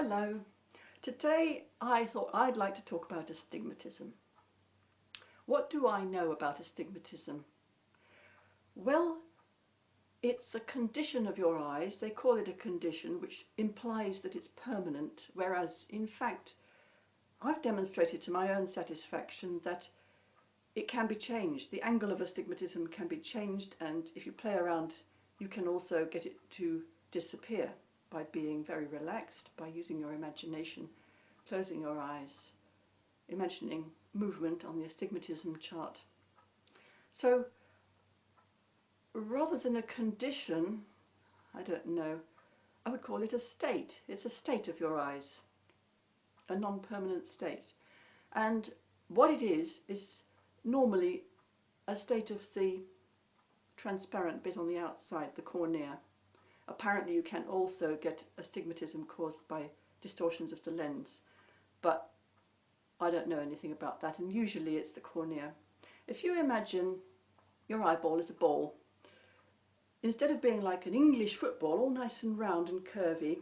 Hello. Today I thought I'd like to talk about astigmatism. What do I know about astigmatism? Well, it's a condition of your eyes. They call it a condition, which implies that it's permanent, whereas in fact I've demonstrated to my own satisfaction that it can be changed. The angle of astigmatism can be changed, and if you play around you can also get it to disappear by being very relaxed, by using your imagination, closing your eyes, imagining movement on the astigmatism chart. So rather than a condition, I don't know, I would call it a state. It's a state of your eyes, a non-permanent state. And what it is normally a state of the transparent bit on the outside, the cornea. Apparently you can also get astigmatism caused by distortions of the lens, but I don't know anything about that, and usually it's the cornea. If you imagine your eyeball as a ball, instead of being like an English football, all nice and round and curvy,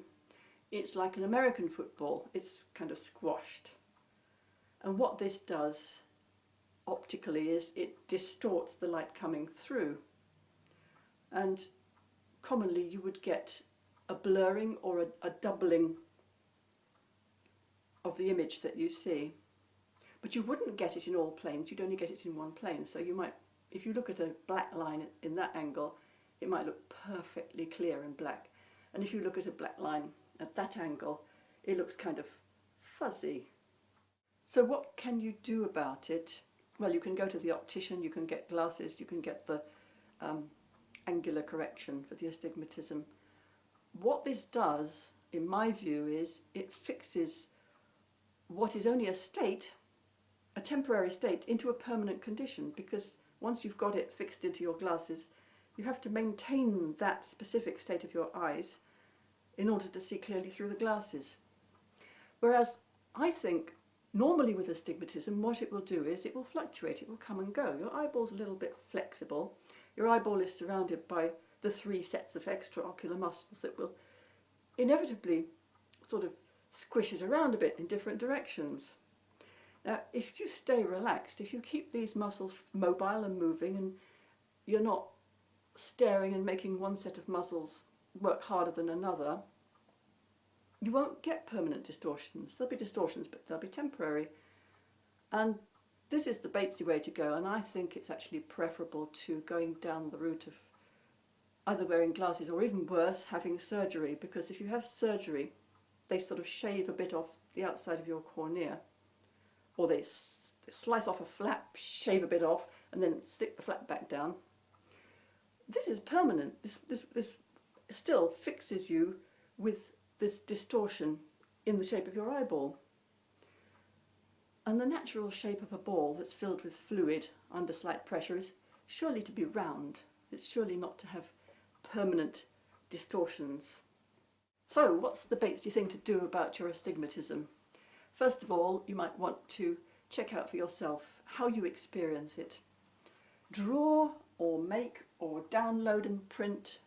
it's like an American football. It's kind of squashed. And what this does optically is it distorts the light coming through. And commonly you would get a blurring or a doubling of the image that you see. But you wouldn't get it in all planes, you'd only get it in one plane. So you might, if you look at a black line in that angle, it might look perfectly clear and black. And if you look at a black line at that angle, it looks kind of fuzzy. So what can you do about it? Well, you can go to the optician, you can get glasses, you can get the angular correction for the astigmatism. What this does, in my view, is it fixes what is only a state, a temporary state, into a permanent condition, because once you've got it fixed into your glasses, you have to maintain that specific state of your eyes in order to see clearly through the glasses. Whereas I think normally with astigmatism what it will do is it will fluctuate, it will come and go. Your eyeball's a little bit flexible. Your eyeball is surrounded by the 3 sets of extraocular muscles that will inevitably sort of squish it around a bit in different directions. Now, if you stay relaxed, if you keep these muscles mobile and moving, and you're not staring and making one set of muscles work harder than another, you won't get permanent distortions. There'll be distortions, but they'll be temporary. And this is the Batesy way to go, and I think it's actually preferable to going down the route of either wearing glasses or, even worse, having surgery, because if you have surgery they sort of shave a bit off the outside of your cornea, or they slice off a flap, shave a bit off, and then stick the flap back down. This is permanent. This still fixes you with this distortion in the shape of your eyeball. And the natural shape of a ball that's filled with fluid under slight pressure is surely to be round. It's surely not to have permanent distortions. So what's the Batesy thing to do about your astigmatism? First of all, you might want to check out for yourself how you experience it. Draw or make or download and print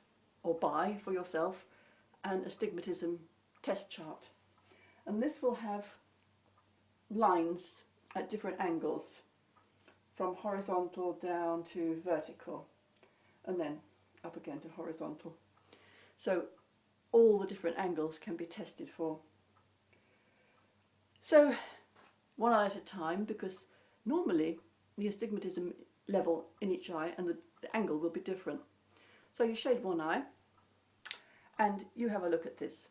or buy for yourself an astigmatism test chart. And this will have lines at different angles, from horizontal down to vertical, and then up again to horizontal. So all the different angles can be tested for. So one eye at a time, because normally the astigmatism level in each eye and the angle will be different. So you shade one eye and you have a look at this,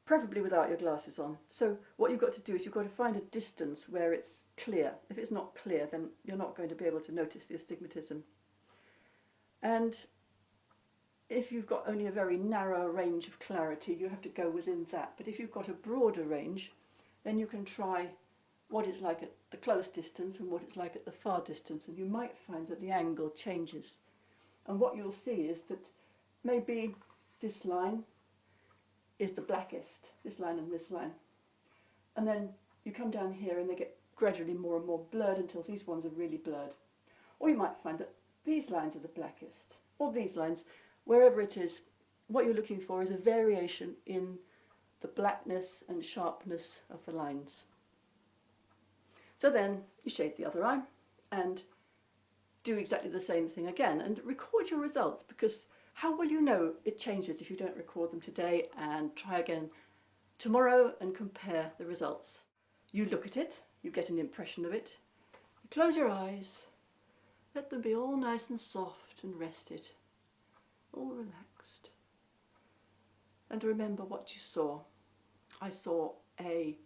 preferably without your glasses on. So what you've got to do is you've got to find a distance where it's clear. If it's not clear, then you're not going to be able to notice the astigmatism. And if you've got only a very narrow range of clarity, you have to go within that. But if you've got a broader range, then you can try what it's like at the close distance and what it's like at the far distance, and you might find that the angle changes. And what you'll see is that maybe this line is the blackest, this line and this line. And then you come down here and they get gradually more and more blurred until these ones are really blurred. Or you might find that these lines are the blackest, or these lines. Wherever it is, what you're looking for is a variation in the blackness and sharpness of the lines. So then you shade the other eye and do exactly the same thing again and record your results, because how will you know it changes if you don't record them today and try again tomorrow and compare the results? You look at it, you get an impression of it, you close your eyes, let them be all nice and soft and rested, all relaxed, and remember what you saw. I saw a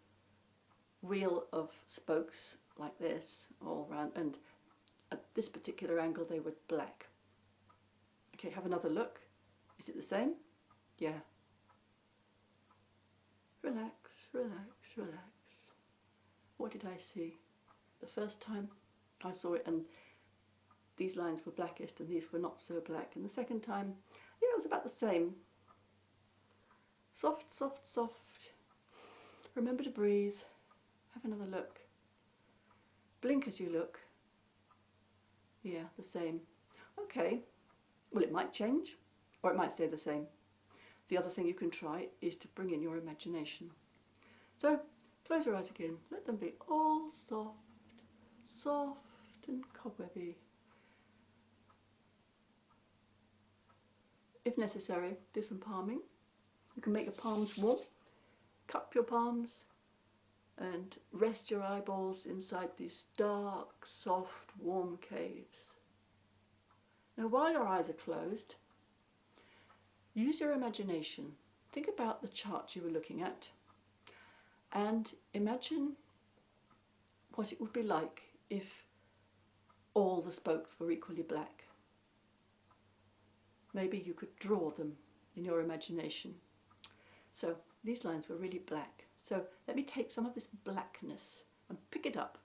wheel of spokes like this all around, and at this particular angle they were black. Okay, have another look. Is it the same? Yeah. Relax, relax, relax. What did I see? The first time I saw it and these lines were blackest and these were not so black. And the second time, yeah, it was about the same. Soft, soft, soft. Remember to breathe. Have another look. Blink as you look. Yeah, the same. Okay. Well, it might change or it might stay the same. The other thing you can try is to bring in your imagination. So, close your eyes again. Let them be all soft, soft and cobwebby. If necessary, do some palming. You can make your palms warm. Cup your palms and rest your eyeballs inside these dark, soft, warm caves. Now, while your eyes are closed, use your imagination. Think about the chart you were looking at and imagine what it would be like if all the spokes were equally black. Maybe you could draw them in your imagination. So these lines were really black. So let me take some of this blackness and pick it up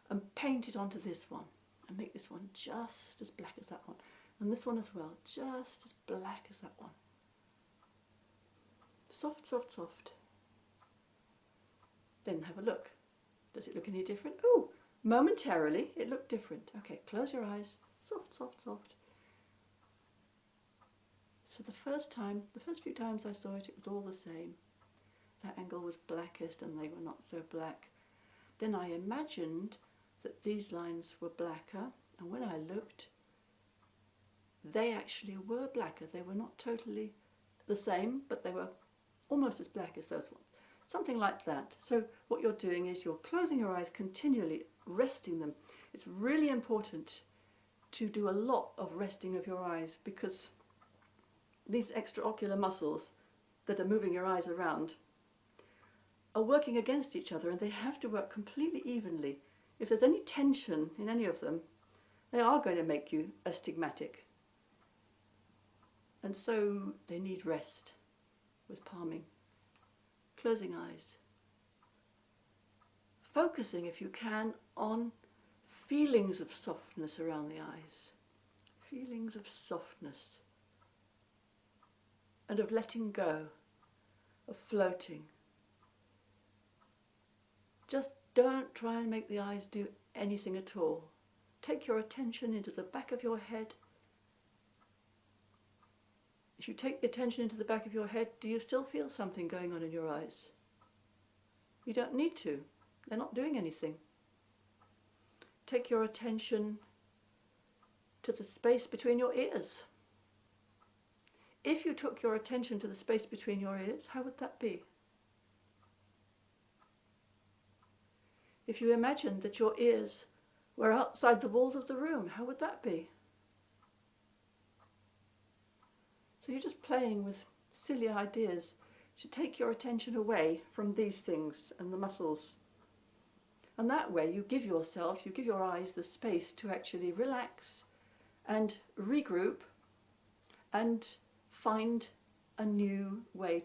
and paint it onto this one and make this one just as black as that one. And this one as well, just as black as that one. Soft, soft, soft. Then have a look. Does it look any different? Oh, momentarily it looked different. Okay, close your eyes. Soft, soft, soft. So the first few times I saw it, it was all the same. That angle was blackest and they were not so black. Then I imagined that these lines were blacker, and when I looked, they actually were blacker. They were not totally the same, but they were almost as black as those ones. Something like that. So what you're doing is you're closing your eyes continually, resting them. It's really important to do a lot of resting of your eyes, because these extraocular muscles that are moving your eyes around are working against each other, and they have to work completely evenly. If there's any tension in any of them, they are going to make you astigmatic. And so they need rest with palming. Closing eyes. Focusing, if you can, on feelings of softness around the eyes. Feelings of softness. And of letting go, of floating. Just don't try and make the eyes do anything at all. Take your attention into the back of your head. If you take the attention into the back of your head, do you still feel something going on in your eyes? You don't need to. They're not doing anything. Take your attention to the space between your ears. If you took your attention to the space between your ears, how would that be? If you imagined that your ears were outside the walls of the room, how would that be? So you're just playing with silly ideas to take your attention away from these things and the muscles. And that way you give your eyes the space to actually relax and regroup and find a new way